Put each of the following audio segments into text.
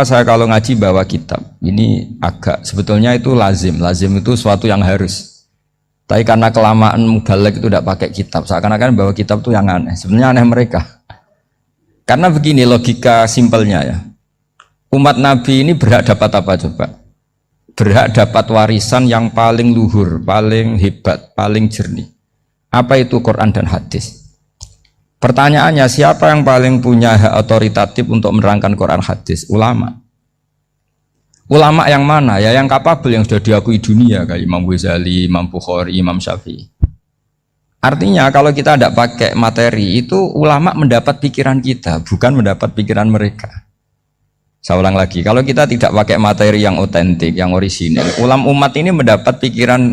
Saya kalau ngaji bawa kitab, ini agak sebetulnya itu lazim. Lazim itu suatu yang harus. Tapi karena kelamaan mubalek itu tidak pakai kitab, seakan-akan bawa kitab itu yang aneh. Sebenarnya aneh mereka. Karena begini logika simpelnya ya. Umat Nabi ini berhak dapat apa coba? Berhak dapat warisan yang paling luhur, paling hebat, paling jernih. Apa itu Quran dan hadis? Pertanyaannya, siapa yang paling punya hak otoritatif untuk menerangkan Quran hadis? Ulama. Ulama yang mana? Ya yang kapabel, yang sudah diakui dunia kayak Imam Ghazali, Imam Bukhari, Imam Syafi'i. Artinya kalau kita tidak pakai materi itu ulama mendapat pikiran kita, bukan mendapat pikiran mereka. Saya ulang lagi, kalau kita tidak pakai materi yang otentik, yang orisinil, umat ini mendapat pikiran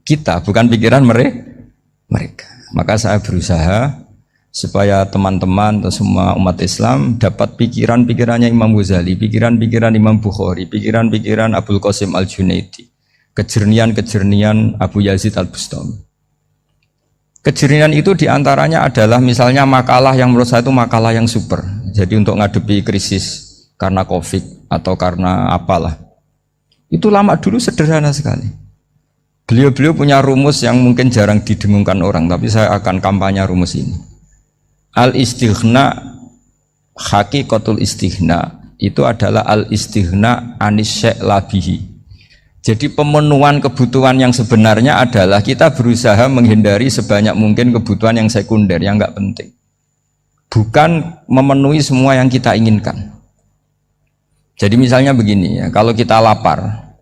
kita, bukan pikiran mereka. Maka saya berusaha supaya teman-teman atau semua umat Islam dapat pikiran-pikirannya Imam Ghazali, pikiran-pikiran Imam Bukhari, pikiran-pikiran Abul Qasim Al-Junaidi, kejernian-kejernian Abu Yazid Al-Bustami. Kejernian itu diantaranya adalah misalnya makalah yang menurut saya itu makalah yang super. Jadi untuk ngadepi krisis karena COVID atau karena apalah, itu lama dulu sederhana sekali. Beliau-beliau punya rumus yang mungkin jarang didengungkan orang, tapi saya akan kampanye rumus ini. Al-istighna, hakikatul istighna itu adalah al-istighna anis syai' labihi. Jadi pemenuhan kebutuhan yang sebenarnya adalah kita berusaha menghindari sebanyak mungkin kebutuhan yang sekunder, yang enggak penting. Bukan memenuhi semua yang kita inginkan. Jadi misalnya begini ya, kalau kita lapar,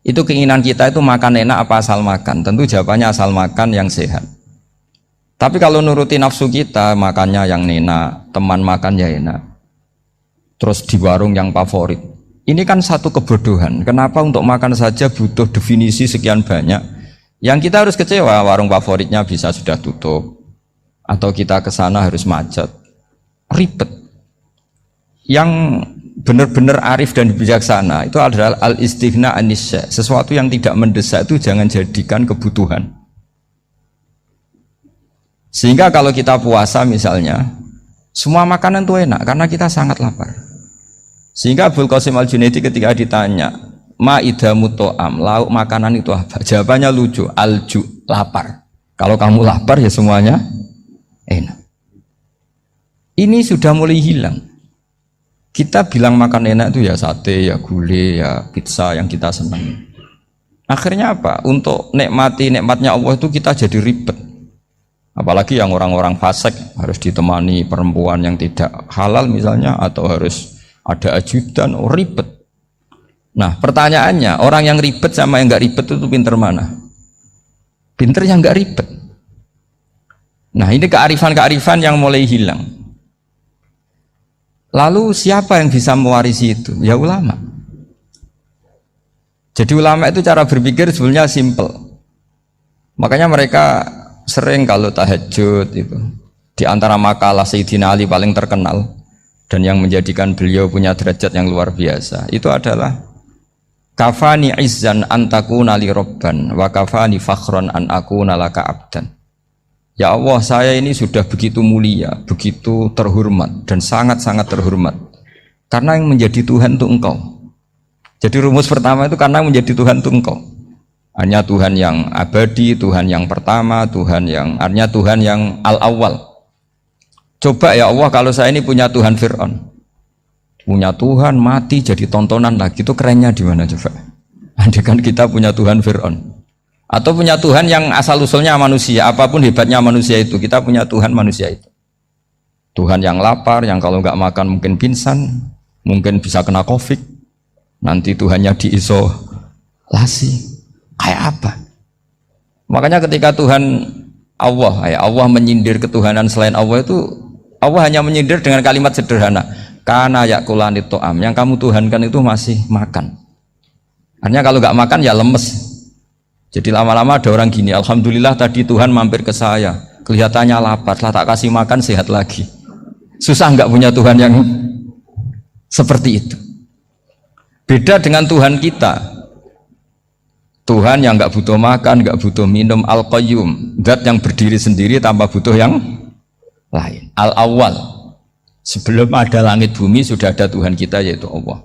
itu keinginan kita itu makan enak apa asal makan? Tentu jawabannya asal makan yang sehat. Tapi kalau nuruti nafsu kita, makannya yang enak, teman makan ya enak, terus di warung yang favorit. Ini kan satu kebodohan. Kenapa untuk makan saja butuh definisi sekian banyak? Yang kita harus kecewa, warung favoritnya bisa sudah tutup, atau kita ke sana harus macet, ribet. Yang benar-benar arif dan bijaksana itu adalah al-istighna anisya. Sesuatu yang tidak mendesak itu jangan jadikan kebutuhan. Sehingga kalau kita puasa misalnya, semua makanan itu enak karena kita sangat lapar. Sehingga Abul Qasim Al-Junaidi ketika ditanya, ma'idamu to'am, lauk makanan itu apa? Jawabannya lucu, alju, lapar. Kalau kamu lapar ya semuanya enak. Ini sudah mulai hilang. Kita bilang makan enak itu ya sate, ya gulai, ya pizza yang kita senang. Akhirnya apa? Untuk nikmati nikmatnya Allah itu kita jadi ribet. Apalagi yang orang-orang fasik harus ditemani perempuan yang tidak halal misalnya, atau harus ada ajudan, ribet. Nah pertanyaannya, orang yang ribet sama yang nggak ribet itu pinter mana? Pinter yang nggak ribet. Nah ini kearifan-kearifan yang mulai hilang. Lalu siapa yang bisa mewarisi itu? Ya ulama. Jadi ulama itu cara berpikir sebenarnya simple. Makanya mereka sering kalau tahajud itu, di antara makalah Sayyidina Ali paling terkenal dan yang menjadikan beliau punya derajat yang luar biasa, itu adalah kafani izzan antakuna li robban wa kafani fakhron an akuna laka abdan. Ya Allah, saya ini sudah begitu mulia, begitu terhormat dan sangat-sangat terhormat karena yang menjadi Tuhan itu Engkau. Jadi rumus pertama itu karena menjadi Tuhan itu Engkau. Hanya Tuhan yang abadi, Tuhan yang pertama, artinya Tuhan yang al-awwal. Coba ya Allah, kalau saya ini punya Tuhan Fir'aun, punya Tuhan mati jadi tontonan lagi, itu kerennya di mana coba? Andai kan kita punya Tuhan Fir'aun, atau punya Tuhan yang asal usulnya manusia, apapun hebatnya manusia itu, kita punya Tuhan manusia itu. Tuhan yang lapar, yang kalau nggak makan mungkin pingsan, mungkin bisa kena COVID, nanti Tuhannya diisolasi. Kayak apa? Makanya ketika Tuhan Allah menyindir ketuhanan selain Allah itu, Allah hanya menyindir dengan kalimat sederhana, kana yakulani to'am, yang kamu tuhankan itu masih makan. Artinya kalau nggak makan ya lemes. Jadi lama-lama ada orang gini, alhamdulillah tadi Tuhan mampir ke saya, kelihatannya lapar, setelah tak kasih makan sehat lagi. Susah nggak punya Tuhan yang seperti itu. Beda dengan Tuhan kita. Tuhan yang nggak butuh makan, nggak butuh minum, al-qayyum, zat yang berdiri sendiri tanpa butuh yang lain, al-awwal. Sebelum ada langit bumi sudah ada Tuhan kita yaitu Allah.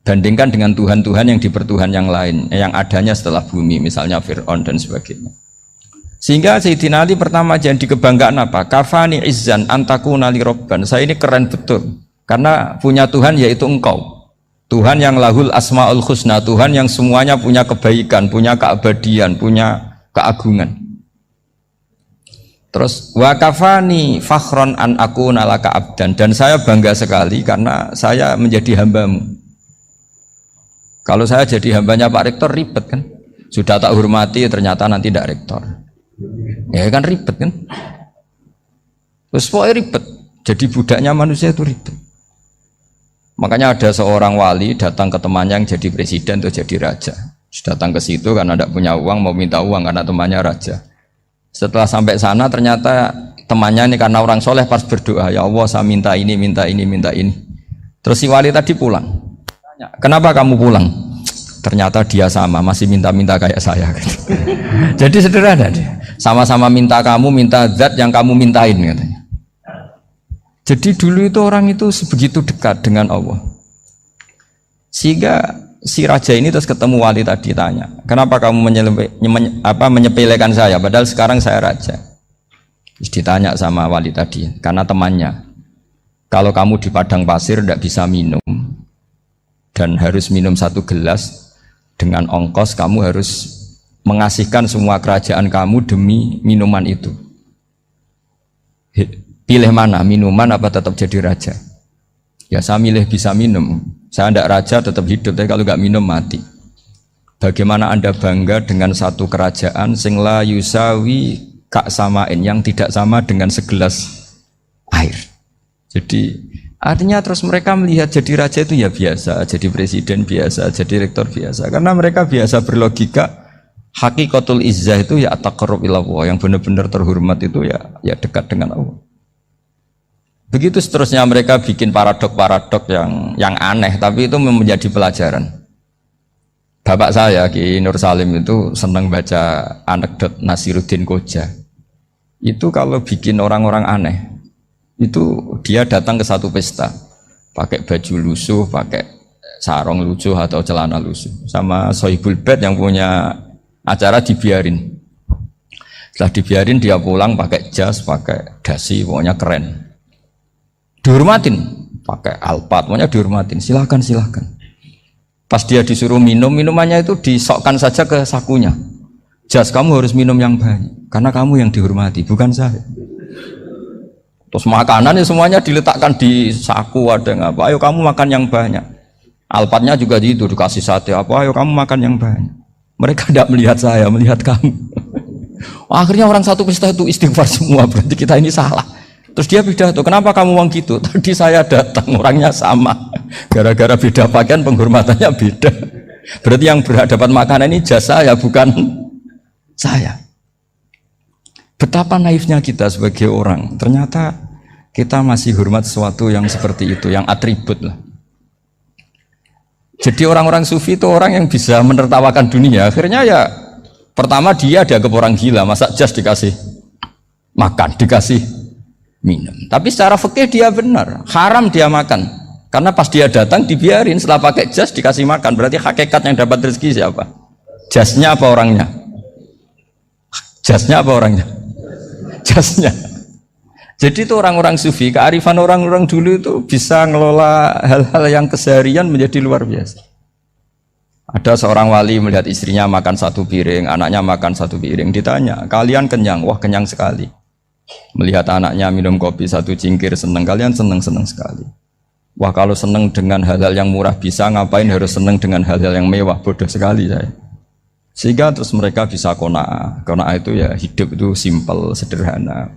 Bandingkan dengan Tuhan-Tuhan yang dipertuhan yang lain, yang adanya setelah bumi, misalnya Fir'aun dan sebagainya. Sehingga Sayyidina Ali pertama jadi kebanggaan apa? Kafani izzan antakuna li robban. Saya ini keren betul karena punya Tuhan yaitu engkau. Tuhan yang lahul asmaul husna, Tuhan yang semuanya punya kebaikan, punya keabadian, punya keagungan. Terus wa kafani fakhron an akuna laka abdan, dan saya bangga sekali karena saya menjadi hambamu. Kalau saya jadi hambanya Pak Rektor ribet kan, sudah tak hormati ternyata nanti tidak rektor, ya kan ribet kan. Terus pokoknya ribet, jadi budaknya manusia itu ribet. Makanya ada seorang wali datang ke temannya yang jadi presiden atau jadi raja, datang ke situ karena tidak punya uang, mau minta uang karena temannya raja. Setelah sampai sana ternyata temannya ini karena orang soleh pas berdoa, ya Allah saya minta ini, minta ini, minta ini. Terus si wali tadi pulang. Kenapa kamu pulang? Ternyata dia sama, masih minta-minta kayak saya. Jadi sederhana dia. Sama-sama minta kamu, minta zat yang kamu mintain katanya. Jadi dulu itu orang itu sebegitu dekat dengan Allah. Sehingga si raja ini terus ketemu wali tadi tanya, kenapa kamu menyepelekan saya? Padahal sekarang saya raja. Terus ditanya sama wali tadi, karena temannya. Kalau kamu di padang pasir tidak bisa minum, dan harus minum 1 gelas, dengan ongkos kamu harus mengasihkan semua kerajaan kamu demi minuman itu. Pilih mana, minuman apa tetap jadi raja? Ya saya milih bisa minum. Saya tidak raja tetap hidup, tapi kalau nggak minum mati. Bagaimana Anda bangga dengan satu kerajaan sing la yusawi kak samain, yang tidak sama dengan segelas air. Jadi artinya terus mereka melihat jadi raja itu ya biasa, jadi presiden biasa, jadi rektor biasa, karena mereka biasa berlogika hakikatul izzah itu ya taqarrub ila Allah, yang benar-benar terhormat itu ya dekat dengan Allah. Begitu seterusnya mereka bikin paradok-paradok yang aneh, tapi itu menjadi pelajaran. Bapak saya Ki Nur Salim itu senang baca anekdot Nasiruddin Koja. Itu kalau bikin orang-orang aneh, itu dia datang ke satu pesta pakai baju lusuh, pakai sarung lusuh atau celana lusuh, sama Sohibul Bed yang punya acara dibiarin. Setelah dibiarin dia pulang pakai jas, pakai dasi, pokoknya keren. Dihormatin, pakai alpat, pokoknya dihormatin. Silakan. Pas dia disuruh minum, minumannya itu disokkan saja ke sakunya. Jas, kamu harus minum yang banyak karena kamu yang dihormati, bukan saya. Terus makanannya semuanya diletakkan di saku, ada yang apa, ayo kamu makan yang banyak. Alpatnya juga gitu, dikasih sate apa, ayo kamu makan yang banyak. Mereka tidak melihat saya, melihat kamu. Akhirnya orang satu pesta itu istighfar semua, berarti kita ini salah. Terus dia pidato, kenapa kamu uang gitu? Tadi saya datang, orangnya sama. Gara-gara beda pakaian, penghormatannya beda. Berarti yang berhak dapat makanan ini jasa ya, bukan saya. Betapa naifnya kita sebagai orang. Ternyata kita masih hormat sesuatu yang seperti itu, yang atribut lah. Jadi orang-orang sufi itu orang yang bisa menertawakan dunia. Akhirnya ya, pertama dia dianggap orang gila, masa jas dikasih makan, dikasih minum. Tapi secara fikih dia benar, haram dia makan. Karena pas dia datang dibiarin, setelah pakai jas dikasih makan. Berarti hakikat yang dapat rezeki siapa? Jasnya apa orangnya? Jasnya apa orangnya? Jasnya. Jadi itu orang-orang sufi, kearifan orang-orang dulu itu bisa ngelola hal-hal yang keseharian menjadi luar biasa. Ada seorang wali melihat istrinya makan 1 piring, anaknya makan 1 piring, ditanya, kalian kenyang? Wah kenyang sekali. Melihat anaknya minum kopi 1 cingkir seneng, kalian seneng sekali. Wah kalau seneng dengan hal-hal yang murah bisa, ngapain harus seneng dengan hal-hal yang mewah? Bodoh sekali saya. Sehingga terus mereka bisa qanaah. Qanaah itu ya hidup itu simpel, sederhana.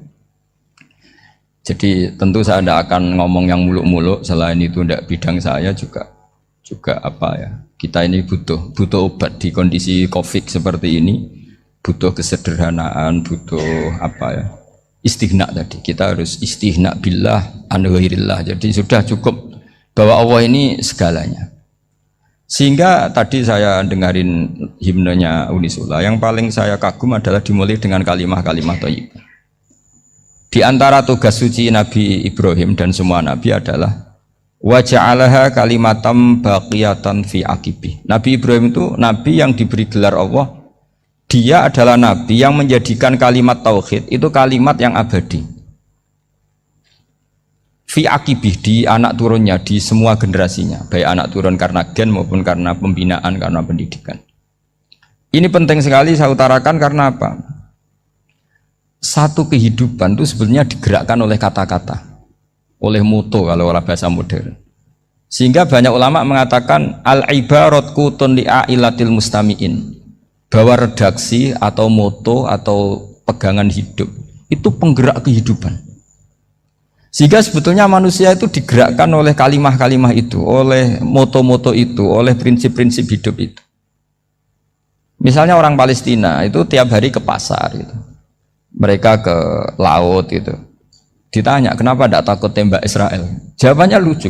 Jadi tentu saya tidak akan ngomong yang muluk-muluk, selain itu tidak bidang saya juga apa ya. Kita ini butuh obat di kondisi Covid seperti ini, butuh kesederhanaan, butuh apa ya? Istighna tadi. Kita harus istighna billah an ghairillah. Jadi sudah cukup bahwa Allah ini segalanya. Sehingga tadi saya dengarin himnenya Unisula, yang paling saya kagum adalah dimulai dengan kalimat-kalimat thayyibah. Di antara tugas suci Nabi Ibrahim dan semua nabi adalah wa ja'alaha kalimatam baqiyatan fi aqibi. Nabi Ibrahim itu nabi yang diberi gelar Allah. Dia adalah nabi yang menjadikan kalimat tauhid itu kalimat yang abadi. Fi aqibih, di anak turunnya, di semua generasinya, baik anak turun karena gen maupun karena pembinaan, karena pendidikan. Ini penting sekali saya utarakan karena apa? Satu kehidupan itu sebenarnya digerakkan oleh kata-kata, oleh moto kalau oleh bahasa modern. Sehingga banyak ulama mengatakan al-ibarat kutun li'ailatil mustami'in, bahwa redaksi atau moto atau pegangan hidup itu penggerak kehidupan. Sehingga sebetulnya manusia itu digerakkan oleh kalimah-kalimah itu, oleh moto-moto itu, oleh prinsip-prinsip hidup itu. Misalnya orang Palestina itu tiap hari ke pasar gitu. Mereka ke laut gitu. Ditanya kenapa tidak takut tembak Israel? Jawabannya lucu.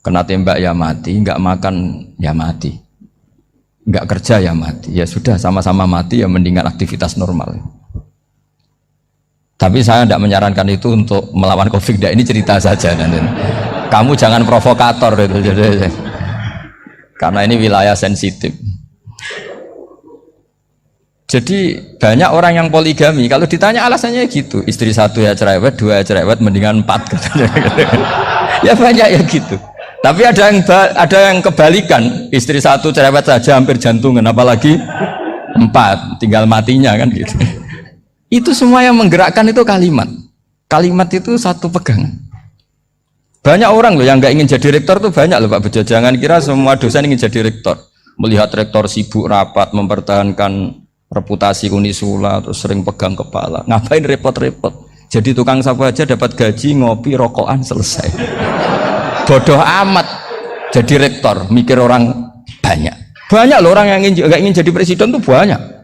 Kena tembak ya mati, nggak makan ya mati, nggak kerja ya mati. Ya sudah sama-sama mati ya mendingan aktivitas normal. Tapi saya tidak menyarankan itu untuk melawan konflik. Ini cerita saja. Kamu jangan provokator itu. Karena ini wilayah sensitif. Jadi banyak orang yang poligami, kalau ditanya alasannya gitu, istri satu ya cerewet, dua ya cerewet, mendingan 4 ya banyak ya gitu. Tapi ada yang kebalikan, istri satu cerewet saja hampir jantungan, apalagi 4 tinggal matinya kan gitu. Itu semua yang menggerakkan itu kalimat. Kalimat itu satu pegangan. Banyak orang loh yang nggak ingin jadi rektor tuh banyak loh Pak Bejo. Jangan kira semua dosen ingin jadi rektor. Melihat rektor sibuk rapat mempertahankan reputasi Unisula terus sering pegang kepala, ngapain repot-repot? Jadi tukang sapu aja dapat gaji, ngopi, rokokan, selesai. Bodoh amat jadi rektor, mikir orang banyak loh orang yang nggak ingin jadi presiden tuh banyak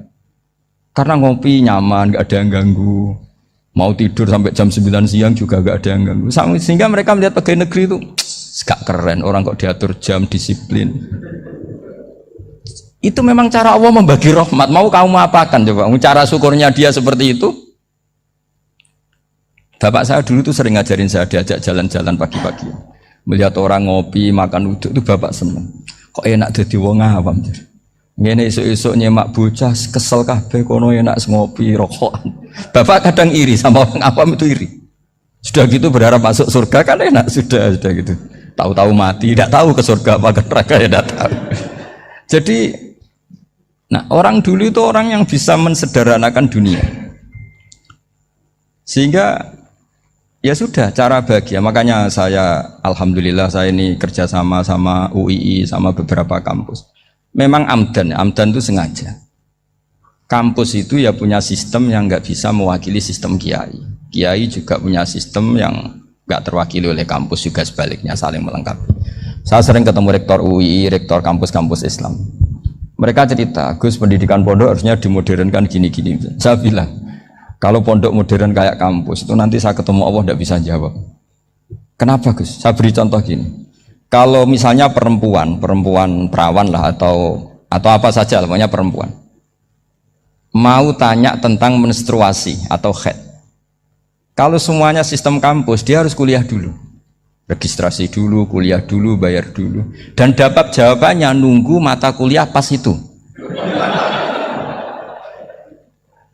karena ngopi nyaman, nggak ada yang ganggu, mau tidur sampai jam 9 siang juga nggak ada yang ganggu, sehingga mereka melihat pegawai negeri itu gak keren, orang kok diatur jam, disiplin. Itu memang cara Allah membagi rahmat. Mau kamu apakan coba? Cara syukurnya dia seperti itu. Bapak saya dulu tuh sering ngajarin saya, diajak jalan-jalan pagi-pagi. Melihat orang ngopi, makan uduk itu bapak seneng. Kok enak jadi wong awam. Ngene esuk-esuk nyemak bocah kesel kabeh kono enak ngopi rokokan. Bapak kadang iri sama orang awam itu iri. Sudah gitu berharap masuk surga kan enak sudah gitu. Tahu-tahu mati, tidak tahu ke surga apa ke neraka ya tidak tahu. Jadi nah, orang dulu itu orang yang bisa mensederhanakan dunia. Sehingga ya sudah cara bahagia. Makanya saya alhamdulillah saya ini kerjasama sama UII sama beberapa kampus. Memang amdan itu sengaja. Kampus itu ya punya sistem yang nggak bisa mewakili sistem kiai. Kiai juga punya sistem yang nggak terwakili oleh kampus, juga sebaliknya saling melengkapi. Saya sering ketemu rektor UII, rektor kampus-kampus Islam. Mereka cerita, Gus pendidikan pondok harusnya dimodernkan gini-gini. Saya bilang, kalau pondok modern kayak kampus itu nanti saya ketemu Allah tidak bisa jawab. Kenapa Gus? Saya beri contoh gini. Kalau misalnya perempuan perawan lah atau apa saja, pokoknya perempuan, mau tanya tentang menstruasi atau haid. Kalau semuanya sistem kampus, dia harus kuliah dulu. Registrasi dulu, kuliah dulu, bayar dulu, dan dapat jawabannya nunggu mata kuliah pas itu.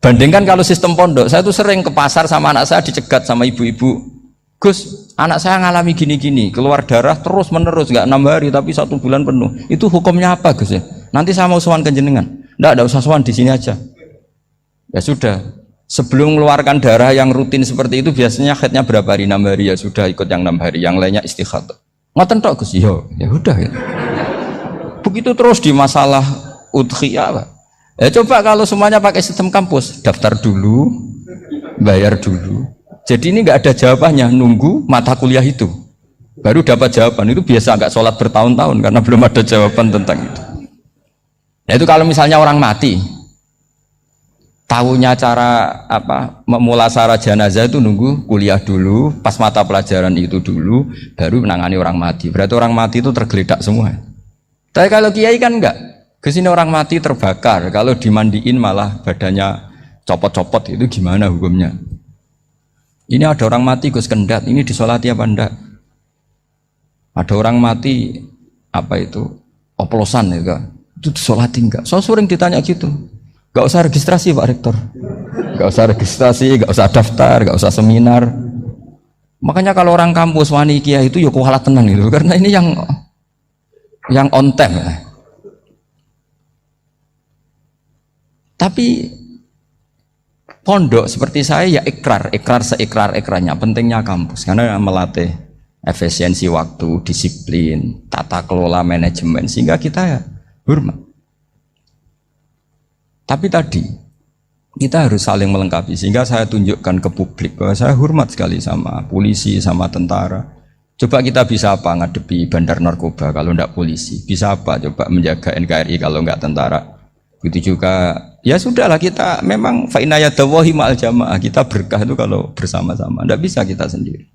Bandingkan kalau sistem pondok, saya tuh sering ke pasar sama anak saya dicegat sama ibu-ibu, Gus, anak saya ngalami gini-gini, keluar darah terus menerus, nggak 6 hari tapi 1 bulan penuh. Itu hukumnya apa Gus ya? Nanti saya mau sowan ke jenengan. Nggak usah sowan, di sini aja. Ya sudah. Sebelum mengeluarkan darah yang rutin seperti itu biasanya haidnya berapa hari? 6 hari ya sudah ikut yang 6 hari, yang lainnya istighadah. Ngoten tok Gus, ya udah ya. Begitu terus di masalah udhiyah Pak. Ya coba kalau semuanya pakai sistem kampus, daftar dulu, bayar dulu. Jadi ini nggak ada jawabannya, nunggu mata kuliah itu. Baru dapat jawaban, itu biasa nggak sholat bertahun-tahun karena belum ada jawaban tentang itu. Nah itu kalau misalnya orang mati, tahunya cara apa memulasara jenazah itu nunggu kuliah dulu, pas mata pelajaran itu dulu, baru menangani orang mati. Berarti orang mati itu tergeledak semua. Tapi kalau kiai kan enggak. Kesini orang mati terbakar, kalau dimandiin malah badannya copot-copot, itu gimana hukumnya? Ini ada orang mati Gus Kendat, ini disolati apa enggak? Ada orang mati apa itu oplosan ya kan? Itu disolati enggak? So sering ditanya gitu. Gak usah registrasi Pak Rektor, gak usah registrasi, gak usah daftar, gak usah seminar. Makanya kalau orang kampus wani kiai itu ya kualat tenang gitu, karena ini yang on time ya. Tapi pondok seperti saya ya ikrar seikrar-ikrarnya pentingnya kampus karena melatih efisiensi waktu, disiplin, tata kelola manajemen sehingga kita ya hormat. Tapi tadi kita harus saling melengkapi sehingga saya tunjukkan ke publik bahwa saya hormat sekali sama polisi, sama tentara. Coba kita bisa apa ngadepi bandar narkoba kalau enggak polisi? Bisa apa coba menjaga NKRI kalau enggak tentara? Begitu juga ya sudahlah kita memang fa inna yadallahi ma'al jamaah, kita berkah itu kalau bersama-sama, enggak bisa kita sendiri.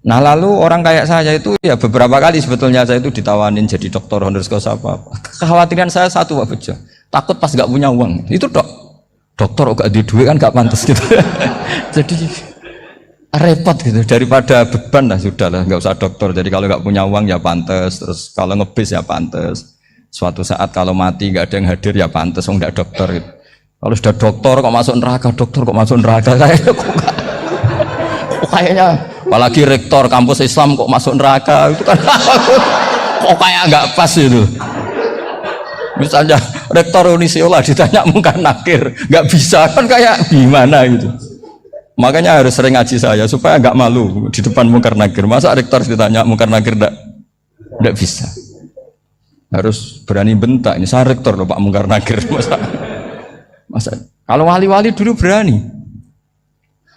Nah lalu orang kayak saya itu ya beberapa kali sebetulnya saya itu ditawanin jadi dokter honoris causa apa. Kekhawatiran saya satu Pak Bejo, takut pas nggak punya uang. Itu dokter gak di duit kan gak pantas gitu. Jadi repot gitu, daripada beban lah sudah lah nggak usah dokter. Jadi kalau nggak punya uang ya pantas, terus kalau ngebis ya pantas. Suatu saat kalau mati nggak ada yang hadir ya pantas, nggak dokter gitu. Kalau sudah dokter kok masuk neraka, kayaknya apalagi rektor kampus Islam kok masuk neraka itu kan kok kayak nggak pas itu. Misalnya rektor Unisiola ditanya mungkar nakir nggak bisa kan kayak gimana gitu. Makanya harus sering ngaji saya supaya nggak malu di depan mungkar nakir. Masa rektor ditanya mungkar nakir nggak bisa. Harus berani bentak. Ini saya rektor loh Pak mungkar nakir. Masa kalau wali-wali dulu berani.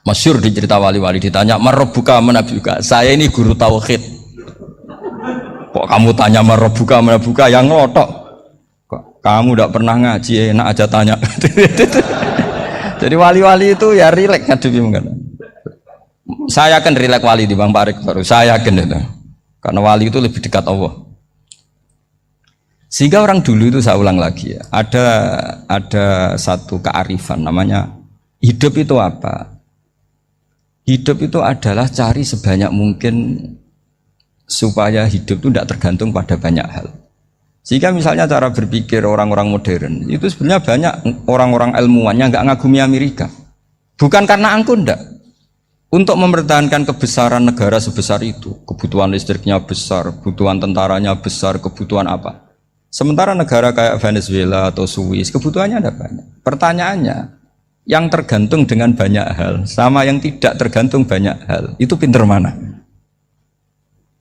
Masyhur di cerita wali-wali ditanya marabbuka manabuka. Saya ini guru tauhid. Kok kamu tanya marabbuka manabuka yang ngelotok? Kok kamu tidak pernah ngaji enak aja tanya. Jadi wali-wali itu ya rileks ngadepi mungkin. Saya akan rileks wali di Bang Pak Rektor. Saya yakin itu. Karena wali itu lebih dekat Allah. Sehingga orang dulu itu saya ulang lagi ya. Ada satu kearifan namanya hidup itu apa? Hidup itu adalah cari sebanyak mungkin supaya hidup itu tidak tergantung pada banyak hal. Sehingga misalnya cara berpikir orang-orang modern itu sebenarnya banyak orang-orang ilmuwannya nggak ngagumi Amerika. Bukan karena angkuh ndak. Untuk mempertahankan kebesaran negara sebesar itu, kebutuhan listriknya besar, kebutuhan tentaranya besar, kebutuhan apa. Sementara negara kayak Venezuela atau Swiss kebutuhannya ada banyak. Pertanyaannya, yang tergantung dengan banyak hal sama yang tidak tergantung banyak hal itu pinter mana?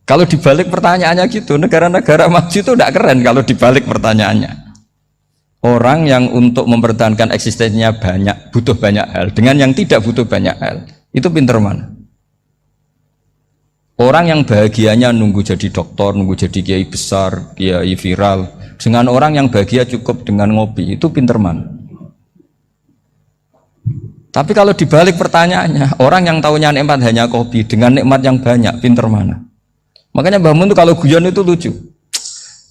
Kalau dibalik pertanyaannya gitu, negara-negara maju itu tidak keren kalau dibalik pertanyaannya. Orang yang untuk mempertahankan eksistensinya banyak, butuh banyak hal dengan yang tidak butuh banyak hal, itu pinter mana? Orang yang bahagianya nunggu jadi dokter, nunggu jadi kiai besar, kiai viral, dengan orang yang bahagia cukup dengan ngopi, itu pinter mana? Tapi kalau dibalik pertanyaannya, orang yang tahunya nikmat hanya kopi dengan nikmat yang banyak, pinter mana? Makanya Mbah Mun itu kalau guyon itu lucu.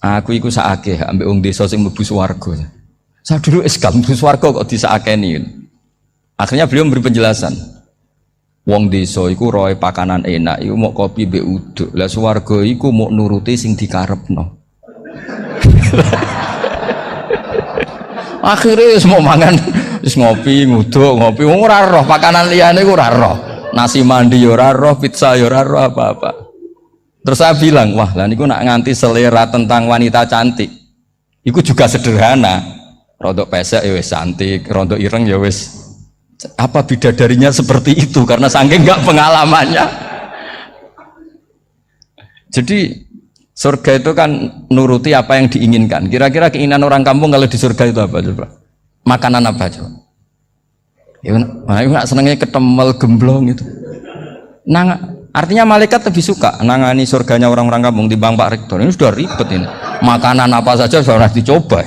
Aku iku saake ambek wong desa sing mlebu swarga. Saya dulu eskal mlebu swarga kok disakeni. Akhirnya beliau memberi penjelasan. Wong desa iku roe pakanan enak, iku mau kopi mbek uduk. Lah swarga iku mau nuruti sing dikarepno. Akhirnya semua mangan wis ngopi, nguduk, ngopi, ora roh pakanan liyane iku ora roh. Nasi mandi ya ora roh, pizza ya ora roh apa-apa. Terus saya bilang, wah lah niku nak nganti selera tentang wanita cantik. Iku juga sederhana. Rodok pesek ya wis cantik, rodok ireng ya wis. Apa bidadarinya seperti itu karena saking enggak pengalamannya. Jadi surga itu kan nuruti apa yang diinginkan. Kira-kira keinginan orang kampung kalau di surga itu apa coba? Makanan apa coba? Ya, nah, senengnya ketemel gemblong itu. Artinya malaikat lebih suka nangani surganya orang-orang kampung di Bang Pak Rektor. Ini sudah ribet ini. Makanan apa saja sudah dicoba.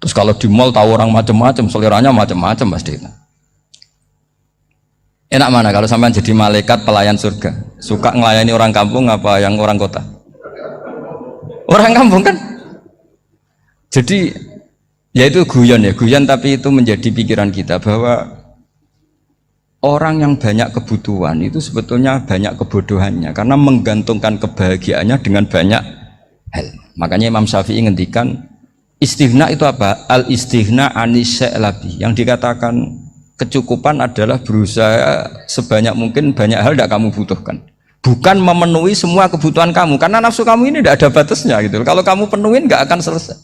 Terus kalau di mall tahu orang macam-macam, seleranya macam-macam pasti. Enak mana kalau sampai jadi malaikat pelayan surga? Suka ngelayani orang kampung apa yang orang kota? Orang kampung kan? Jadi ya itu guyon ya, guyon tapi itu menjadi pikiran kita bahwa orang yang banyak kebutuhan itu sebetulnya banyak kebodohannya karena menggantungkan kebahagiaannya dengan banyak hal. Makanya Imam Syafi'i ngendikan istighna itu apa? Al istighna anisya'i. Yang dikatakan kecukupan adalah berusaha sebanyak mungkin banyak hal tidak kamu butuhkan. Bukan memenuhi semua kebutuhan kamu karena nafsu kamu ini tidak ada batasnya gitu. Kalau kamu penuhin nggak akan selesai.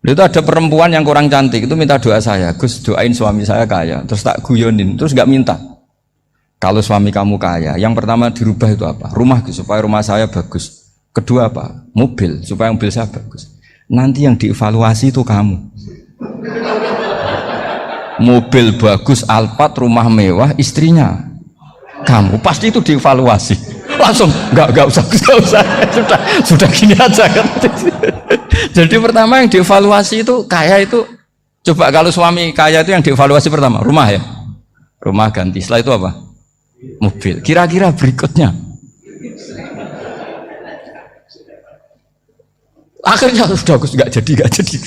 Itu ada perempuan yang kurang cantik itu minta doa saya, Gus doain suami saya kaya, terus tak guyonin, terus nggak minta. Kalau suami kamu kaya, yang pertama dirubah itu apa? Rumah Gus, supaya rumah saya bagus. Kedua apa? Mobil, supaya mobil saya bagus. Nanti yang dievaluasi itu kamu. Mobil bagus, Alphard, rumah mewah, istrinya kamu pasti itu dievaluasi. Langsung nggak usah sudah gini aja kan. Jadi pertama yang dievaluasi itu kaya itu, coba kalau suami kaya itu yang dievaluasi pertama rumah ya, rumah ganti. Setelah itu apa? Mobil. Kira-kira berikutnya akhirnya sudah nggak jadi.